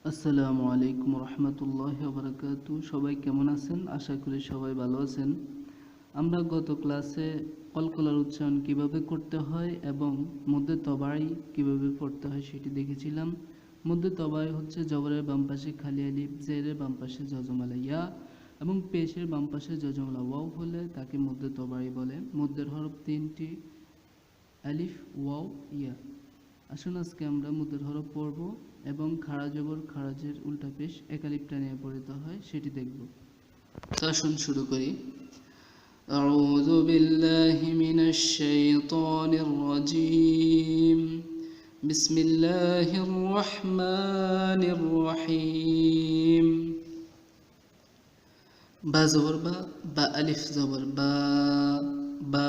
আসসালামু আলাইকুম রহমতুল্লাহি ওয়া বারাকাতুহু। সবাই কেমন আছেন? আশা করি সবাই ভালো আছেন। আমরা গত ক্লাসে কলকলার উচ্চারণ কিভাবে করতে হয় এবং মধ্যে তবাই কিভাবে পড়তে হয় সেটি দেখেছিলাম। মধ্যে তবাই হচ্ছে জবরের বাম পাশে খালি আলিফ, জেরের বাম পাশে জজমালা ইয়া এবং পেশের বাম পাশে জজমালা ওয়াও হলে তাকে মধ্যে তবাই বলে। মধ্যের হরফ তিনটি, আলিফ, ওয়াও, ইয়া। আসুন আজকে আমরা মুদ্রার হরফ পড়ব এবং খাড়া জবর খারাজের উল্টা পেশ একালিফ টানিয়ে পড়িত হয় সেটি দেখব। তো আসুন শুরু করি। আউযু বিল্লাহি মিনাশ শাইতানির রাজীম। বিসমিল্লাহির রহমানির রহিম। বা জবর বা, বা আলিফ জবর বা, বা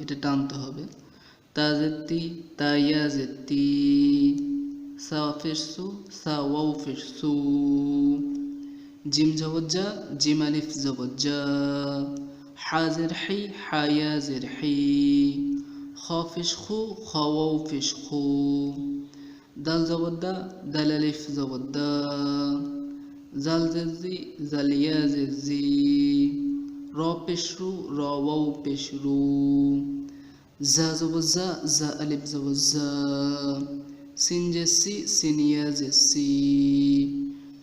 এটা টানতে হবে। তাজেতি তায়াজেতি, সা ফিরসু সা ওয়াও ফিরসু, জিম জবজ্জা জিম আলিফ জবজ্জা, হাজের হি হায়াজের হি, খ ফিশখু খ ওয়াও ফিশখু, দাল জবদ্দা দাল আলিফ জবদ্দা, জাল জেজি জালিয়া জেজি, র পেশরু র ওয়াও পেশরু, জা জবজ্জা জা আলিফ জবজ্জা, সিন জেসি সিনিয়া জেসি,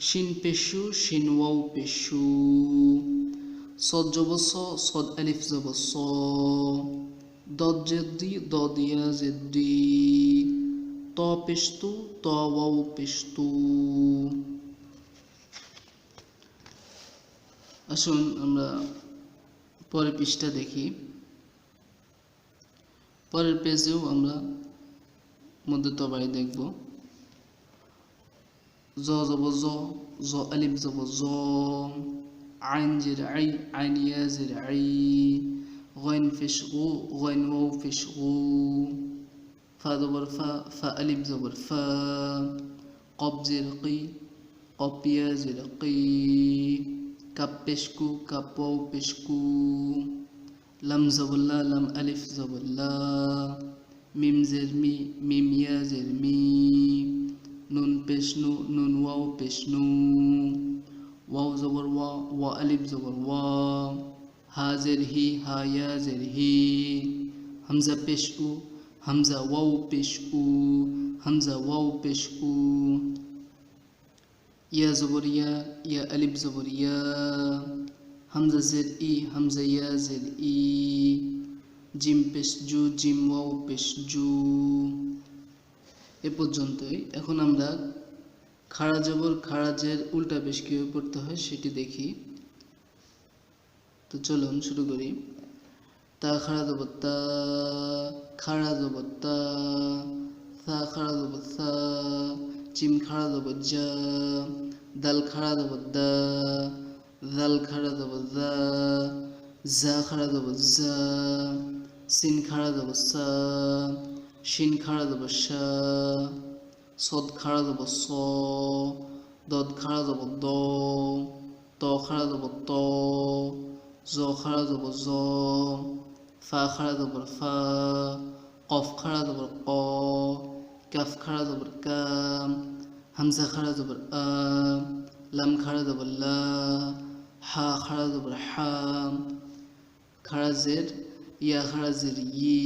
শিন পেশু শিন ওয়াও পেশু, সদ জবস সদ আলিফ জবস, দদ জেদ্দি দদিয়া জেদ্দি, ত পেশতু ত ওয়াও পেশতু। আসুন আমরা পরের পৃষ্ঠা দেখি। পরের পেজেও আমরা মধ্যে তবাই দেখব। জ জব জ, জ আলিফ জব জ, আইন জের আই, আইন ইয়া জের আই, গইন ফিশ গু, গইন ওয়াও ফিশ গু, ফা জবর ফা, ফা আলিফ জবর ফা, কব জের কি, কব ইয়া জের কি, কাপ পেশকু, কাপ ওয়াও পেশকু, লাম জবল্লা লাম আলিফ জবল্লা, মিম জের মি, মিম ইয়া জের মি, নুন পেশনু, নুন ওয়াও পেশনু, ওয়াও জবর ওয়া, ওয়া আলিফ জবর ওয়া, হা জের হি, হা ইয়া জের হি, হামজা পেশু, হামজা ওয়াও পেশু, হামজা ওয়াও পেশু, ইয়া জবর ইয়া, ইয়া আলিফ জবর ইয়া, হামজা জের ই, হামজা ইয়া জের ই, জিম পেশ জু, জিম ওয়াও পেশ জু। এ পর্যন্তই। এখন আমরা খাড়া জবর খারাজের উল্টা পেশ কিভাবে পড়তে হয় সেটি দেখি। তো চলুন শুরু করি। তা খাড়া জবর তা, খাড়া জবর তা, সা খাড়া জবর সা, জিম খাড়া জবর জা, দাল খাড়া জবর দা, জাল খাড়া জবর জা, জা খাড়া জবর জা, সিন খাড়া জবর সা, শিন খাড়া জবর শা, সদ খাড়া জবর স, দদ খাড়া জবর দ, ত খাড়া জবর ত, জ খাড়া জবর জ, ফা খাড়া জবর ফা, কফ খাড়া জবর ক, কাফ খাড়া জবর কা, হামজা খাড়া জবর আ, লাম খাড়া জবর লা, হা খাড়া জবর হা, খাড়া জের ইয়া খাড়া জের ই,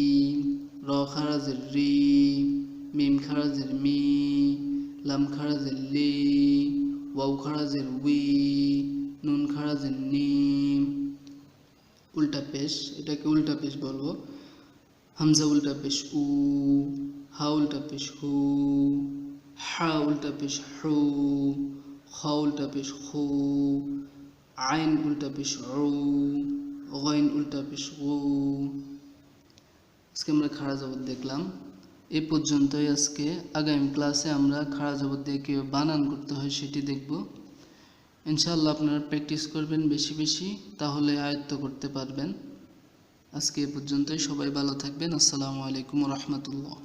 র খাড়া জের রি, মিম খাড়া জের মি, লাম খাড়া জের লি, ওয়াও খাড়া জের উই, নুন খাড়া জের নি। উল্টা পেশ, এটাকে উল্টা পেশ বলবো। হামজা উল্টা পেশ উ, হা উল্টা পেশ হু, হা উল্টা পেশ হু, খ উল্টা পেশ হু, আইন উল্টা পেশ উ, গইন উল্টা পেশ গু। আজকে আমরা খাড়া জবর দেখলাম। এই পর্যন্তই আজকে। আগামী ক্লাসে আমরা খাড়া জবর দিয়ে কীভাবে বানান করতে হয় সেটি দেখব। ইনশাআল্লাহ আপনারা প্র্যাকটিস করবেন বেশি বেশি, তাহলে আয়ত্ত করতে পারবেন। আজকে এ পর্যন্তই। সবাই ভালো থাকবেন। আসসালামু আলাইকুম ওয়া রাহমাতুল্লাহ।